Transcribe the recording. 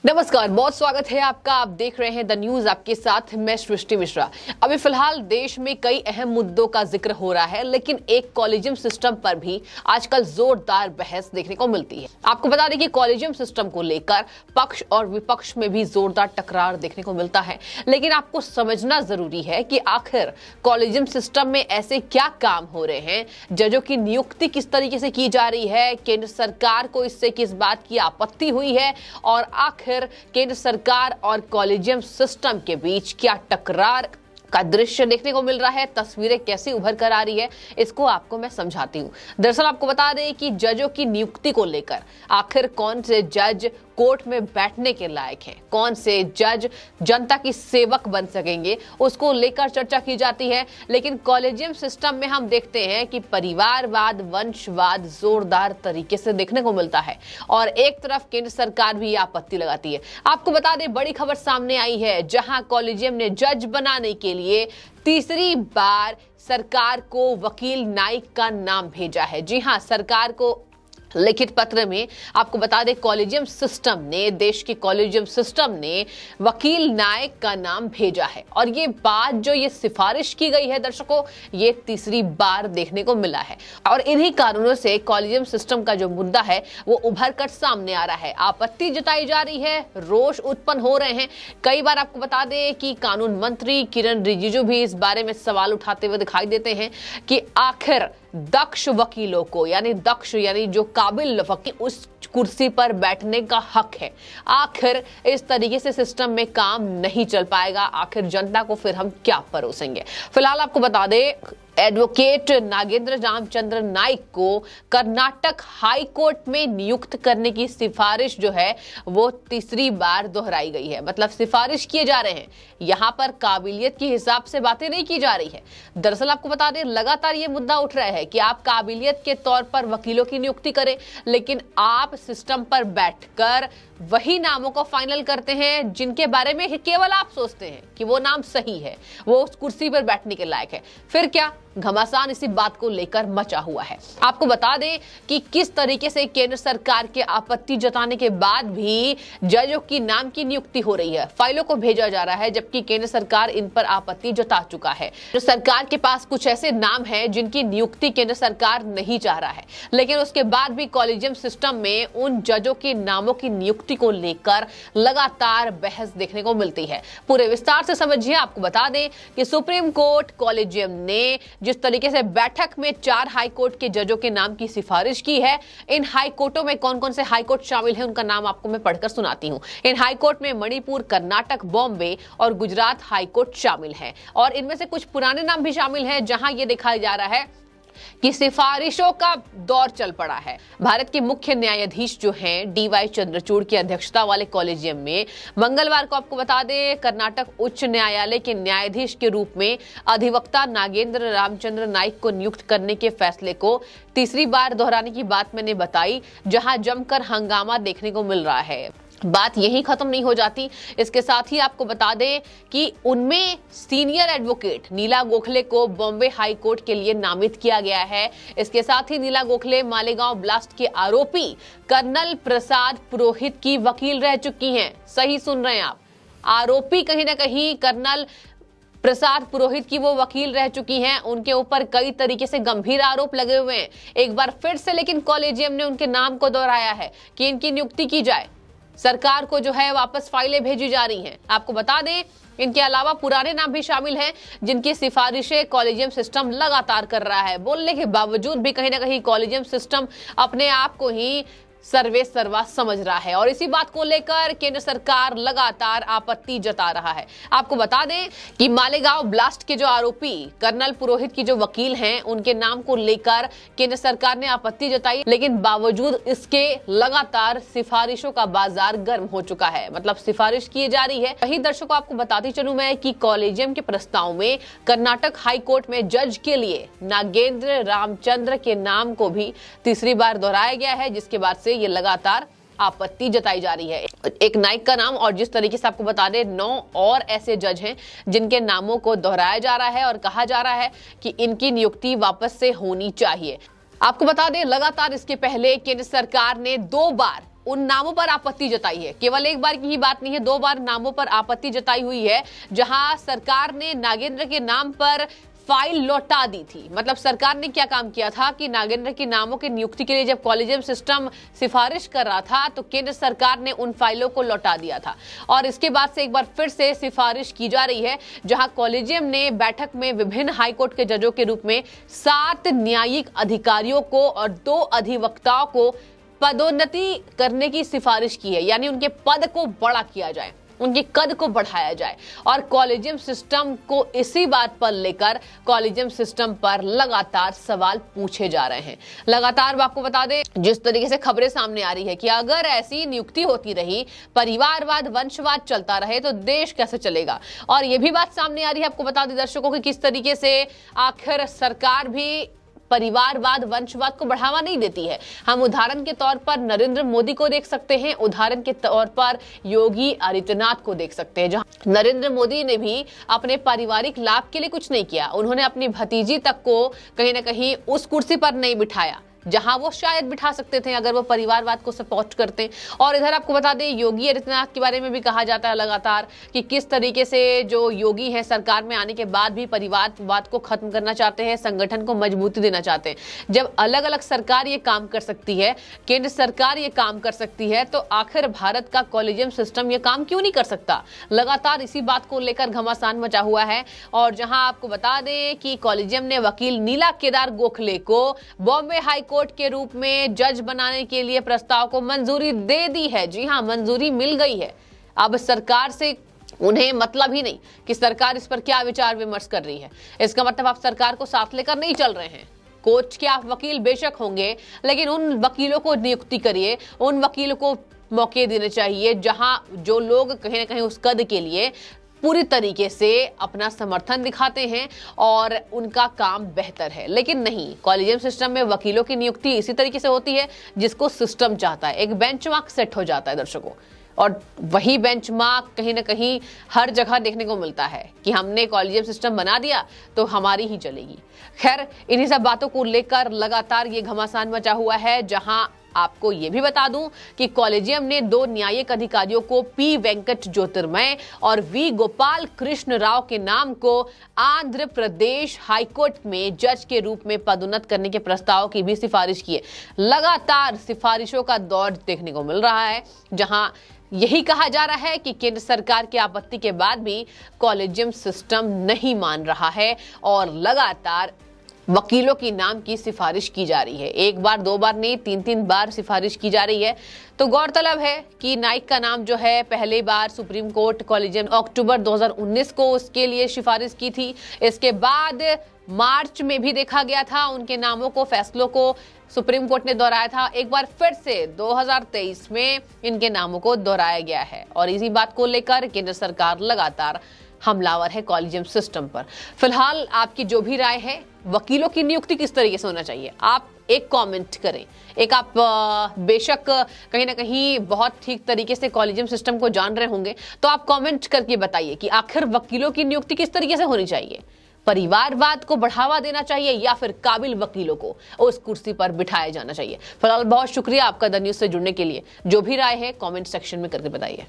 नमस्कार, बहुत स्वागत है आपका। आप देख रहे हैं द न्यूज, आपके साथ मैं सृष्टि मिश्रा। अभी फिलहाल देश में कई अहम मुद्दों का जिक्र हो रहा है, लेकिन एक कॉलेजियम सिस्टम पर भी आजकल जोरदार बहस देखने को मिलती है। आपको बता दें कि कॉलेजियम सिस्टम को लेकर पक्ष और विपक्ष में भी जोरदार टकरार देखने को मिलता है, लेकिन आपको समझना जरूरी है कि आखिर कॉलेजियम सिस्टम में ऐसे क्या काम हो रहे हैं, जजों की नियुक्ति किस तरीके से की जा रही है, केंद्र सरकार को इससे किस बात की आपत्ति हुई है और आखिर केंद्र सरकार और कॉलेजियम सिस्टम के बीच क्या टकरार का दृश्य देखने को मिल रहा है, तस्वीरें कैसी उभर कर आ रही है, इसको आपको मैं समझाती हूँ। दरअसल आपको बता दें कि जजों की नियुक्ति को लेकर आखिर कौन से जज कोर्ट में बैठने के लायक हैं, कौन से जज जनता की सेवक बन सकेंगे, उसको लेकर चर्चा की जाती है। लेकिन कॉलेजियम सिस्टम में हम देखते हैं कि परिवारवाद, वंशवाद जोरदार तरीके से देखने को मिलता है और एक तरफ केंद्र सरकार भी आपत्ति लगाती है। आपको बता दें, बड़ी खबर सामने आई है, जहां कॉलेजियम ने जज बनाने के लिए तीसरी बार सरकार को वकील नाइक का नाम भेजा है। जी हां, सरकार को लिखित पत्र में आपको बता दें, कॉलेजियम सिस्टम ने, देश के कॉलेजियम सिस्टम ने वकील नायक का नाम भेजा है और ये बात जो ये सिफारिश की गई है दर्शकों, ये तीसरी बार देखने को मिला है और इन्हीं कारणों से कॉलेजियम सिस्टम का जो मुद्दा है वो उभर कर सामने आ रहा है। आपत्ति जताई जा रही है, रोष उत्पन्न हो रहे हैं। कई बार आपको बता दें कि कानून मंत्री किरण रिजिजू भी इस बारे में सवाल उठाते हुए दिखाई देते हैं कि आखिर दक्ष वकीलों को, यानी जो काबिल वकील, उस कुर्सी पर बैठने का हक है। आखिर इस तरीके से सिस्टम में काम नहीं चल पाएगा, आखिर जनता को फिर हम क्या परोसेंगे। फिलहाल आपको बता दें, एडवोकेट नागेंद्र रामचंद्र नाइक को कर्नाटक हाई कोर्ट में नियुक्त करने की सिफारिश जो है वो तीसरी बार दोहराई गई है। मतलब सिफारिश किए जा रहे हैं, यहां पर काबिलियत के हिसाब से बातें नहीं की जा रही है। दरअसल आपको बता दें, लगातार ये मुद्दा उठ रहा है कि आप काबिलियत के तौर पर वकीलों की नियुक्ति करें, लेकिन आप सिस्टम पर बैठकर वही नामों को फाइनल करते हैं जिनके बारे में केवल आप सोचते हैं कि वो नाम सही है, वो उस कुर्सी पर बैठने के लायक है। फिर क्या घमासान इसी बात को लेकर मचा हुआ है। आपको बता दें कि किस तरीके से केंद्र सरकार के आपत्ति जताने के बाद भी जजों की नाम की नियुक्ति हो रही है, फाइलों को भेजा जा रहा है, जबकि केंद्र सरकार इन पर आपत्ति जता चुका है। जो सरकार के पास कुछ ऐसे नाम हैं जिनकी नियुक्ति केंद्र सरकार नहीं चाह रहा है, लेकिन उसके बाद भी कॉलेजियम सिस्टम में उन जजों के नामों की नियुक्ति को लेकर लगातार बहस देखने को मिलती है। पूरे विस्तार से समझिए। आपको बता दें कि सुप्रीम कोर्ट कॉलेजियम ने जिस तरीके से बैठक में 4 हाई कोर्ट के जजों के नाम की सिफारिश की है, इन हाई कोर्टों में कौन कौन से हाई कोर्ट शामिल हैं उनका नाम आपको मैं पढ़कर सुनाती हूं। इन हाई कोर्ट में मणिपुर, कर्नाटक, बॉम्बे और गुजरात हाई कोर्ट शामिल है और इनमें से कुछ पुराने नाम भी शामिल हैं, जहां यह दिखाया जा रहा है कि सिफारिशों का दौर चल पड़ा है। भारत के मुख्य न्यायाधीश जो हैं DY चंद्रचूड़ की अध्यक्षता वाले कॉलेजियम में मंगलवार को, आपको बता दें, कर्नाटक उच्च न्यायालय के न्यायाधीश के रूप में अधिवक्ता नागेंद्र रामचंद्र नाइक को नियुक्त करने के फैसले को तीसरी बार दोहराने की बात मैंने बताई, जहां जमकर हंगामा देखने को मिल रहा है। बात यही खत्म नहीं हो जाती। इसके साथ ही आपको बता दें कि उनमें सीनियर एडवोकेट नीला गोखले को बॉम्बे हाई कोर्ट के लिए नामित किया गया है। इसके साथ ही नीला गोखले मालेगांव ब्लास्ट के आरोपी कर्नल प्रसाद पुरोहित की वकील रह चुकी हैं। सही सुन रहे हैं आप, आरोपी कहीं ना कहीं कर्नल प्रसाद पुरोहित की वो वकील रह चुकी हैं। उनके ऊपर कई तरीके से गंभीर आरोप लगे हुए हैं। एक बार फिर से लेकिन कॉलेजियम ने उनके नाम को दोहराया है कि इनकी नियुक्ति की जाए। सरकार को जो है वापस फाइलें भेजी जा रही हैं। आपको बता दें, इनके अलावा पुराने नाम भी शामिल हैं जिनकी सिफारिशें कॉलेजियम सिस्टम लगातार कर रहा है। बोलने के बावजूद भी कहीं ना कहीं कॉलेजियम सिस्टम अपने आप को ही सर्वे सर्वा समझ रहा है और इसी बात को लेकर केंद्र सरकार लगातार आपत्ति जता रहा है। आपको बता दें कि मालेगांव ब्लास्ट के जो आरोपी कर्नल पुरोहित की जो वकील हैं, उनके नाम को लेकर केंद्र सरकार ने आपत्ति जताई, लेकिन बावजूद इसके लगातार सिफारिशों का बाजार गर्म हो चुका है। मतलब सिफारिश की जा रही है। वहीं दर्शकों, आपको बताती चलूं मैं कि कॉलेजियम के प्रस्ताव में कर्नाटक हाई कोर्ट में जज के लिए नागेंद्र रामचंद्र के नाम को भी तीसरी बार दोहराया गया है, जिसके बाद से ये लगातार आपत्ति जताई जा रही है। एक नाइक का नाम और जिस तरीके से आपको बता दें 9 और ऐसे जज हैं जिनके नामों को दोहराया जा रहा है और कहा जा रहा है कि इनकी नियुक्ति वापस से होनी चाहिए। आपको बता दें, लगातार इसके पहले केंद्र सरकार ने 2 बार उन नामों पर आपत्ति जताई है। केवल एक बार की ही बात नहीं है, 2 बार नामों पर आपत्ति जताई हुई है, जहां सरकार ने नागेंद्र के नाम पर फाइल लौटा दी थी। मतलब सरकार ने क्या काम किया था कि नागेंद्र के नामों की नियुक्ति के लिए जब कॉलेजियम सिस्टम सिफारिश कर रहा था तो केंद्र सरकार ने उन फाइलों को लौटा दिया था, और इसके बाद से एक बार फिर से सिफारिश की जा रही है, जहां कॉलेजियम ने बैठक में विभिन्न हाईकोर्ट के जजों के रूप में 7 न्यायिक अधिकारियों को और 2 अधिवक्ताओं को पदोन्नति करने की सिफारिश की है। यानी उनके पद को बड़ा किया जाए, उनके कद को बढ़ाया जाए। और कॉलेजियम सिस्टम को इसी बात पर लेकर कॉलेजियम सिस्टम पर लगातार सवाल पूछे जा रहे हैं। लगातार आपको बता दें, जिस तरीके से खबरें सामने आ रही है कि अगर ऐसी नियुक्ति होती रही, परिवारवाद वंशवाद चलता रहे, तो देश कैसे चलेगा। और यह भी बात सामने आ रही है, आपको बता दें दर्शकों, कि किस तरीके से आखिर सरकार भी परिवारवाद वंशवाद को बढ़ावा नहीं देती है। हम उदाहरण के तौर पर नरेंद्र मोदी को देख सकते हैं, उदाहरण के तौर पर योगी आदित्यनाथ को देख सकते हैं, जहां नरेंद्र मोदी ने भी अपने पारिवारिक लाभ के लिए कुछ नहीं किया। उन्होंने अपनी भतीजी तक को कहीं ना कहीं उस कुर्सी पर नहीं बिठाया जहां वो शायद बिठा सकते थे अगर वो परिवारवाद को सपोर्ट करते। और इधर आपको बता दें, योगी आदित्यनाथ के बारे में भी कहा जाता है लगातार कि किस तरीके से जो योगी है सरकार में आने के बाद भी परिवारवाद को खत्म करना चाहते हैं, संगठन को मजबूती देना चाहते हैं। जब अलग अलग सरकार ये काम कर सकती है, केंद्र सरकार ये काम कर सकती है, तो आखिर भारत का कॉलेजियम सिस्टम ये काम क्यों नहीं कर सकता। लगातार इसी बात को लेकर घमासान मचा हुआ है। और जहां आपको बता दें कि कॉलेजियम ने वकील नीला केदार गोखले को बॉम्बे हाई कोर्ट के रूप में जज बनाने के लिए प्रस्ताव को मंजूरी दे दी है। जी हां, मंजूरी मिल गई है। अब सरकार से उन्हें मतलब ही नहीं कि सरकार इस पर क्या विचार विमर्श कर रही है। इसका मतलब आप सरकार को साथ लेकर नहीं चल रहे हैं। कोर्ट के आप वकील बेशक होंगे, लेकिन उन वकीलों को नियुक्ति करिए, उन वकीलों को मौके देने चाहिए जहां जो लोग कहीं ना कहीं उस कद के लिए पूरी तरीके से अपना समर्थन दिखाते हैं और उनका काम बेहतर है। लेकिन नहीं, कॉलेजियम सिस्टम में वकीलों की नियुक्ति इसी तरीके से होती है जिसको सिस्टम चाहता है। एक बेंचमार्क सेट हो जाता है दर्शकों, और वही बेंचमार्क कहीं ना कहीं हर जगह देखने को मिलता है कि हमने कॉलेजियम सिस्टम बना दिया तो हमारी ही चलेगी। खैर, इन्हीं सब बातों को लेकर लगातार ये घमासान मचा हुआ है, जहां आपको ये भी बता दूं कि कॉलेजियम ने 2 न्यायिक अधिकारियों को पी वेंकट ज्योतिर्मय और वी गोपाल कृष्ण राव के नाम को आंध्र प्रदेश हाईकोर्ट में जज के रूप में पदोन्नत करने के प्रस्ताव की भी सिफारिश की है। लगातार सिफारिशों का दौर देखने को मिल रहा है, जहां यही कहा जा रहा है कि केंद्र सरकार की आपत्ति के बाद भी कॉलेजियम सिस्टम नहीं मान रहा है और लगातार वकीलों की नाम की सिफारिश की जा रही है। 1 बार 2 बार नहीं, 3-3 बार सिफारिश की जा रही है। तो गौरतलब है कि नाइक का नाम जो है पहली बार सुप्रीम कोर्ट कॉलेजियम अक्टूबर 2019 को उसके लिए सिफारिश की थी। इसके बाद मार्च में भी देखा गया था, उनके नामों को, फैसलों को सुप्रीम कोर्ट ने दोहराया था। एक बार फिर से 2023 में इनके नामों को दोहराया गया है, और इसी बात को लेकर केंद्र सरकार लगातार हमलावर है कॉलेजियम सिस्टम पर। फिलहाल आपकी जो भी राय है, वकीलों की नियुक्ति किस तरीके से होना चाहिए, आप एक कमेंट करें। एक आप बेशक कहीं ना कहीं बहुत ठीक तरीके से कॉलेजियम सिस्टम को जान रहे होंगे, तो आप कमेंट करके बताइए कि आखिर वकीलों की नियुक्ति किस तरीके से होनी चाहिए। परिवारवाद को बढ़ावा देना चाहिए या फिर काबिल वकीलों को उस कुर्सी पर बिठाया जाना चाहिए। फिलहाल बहुत शुक्रिया आपका द न्यूज़ से जुड़ने के लिए। जो भी राय है कमेंट सेक्शन में करके बताइए।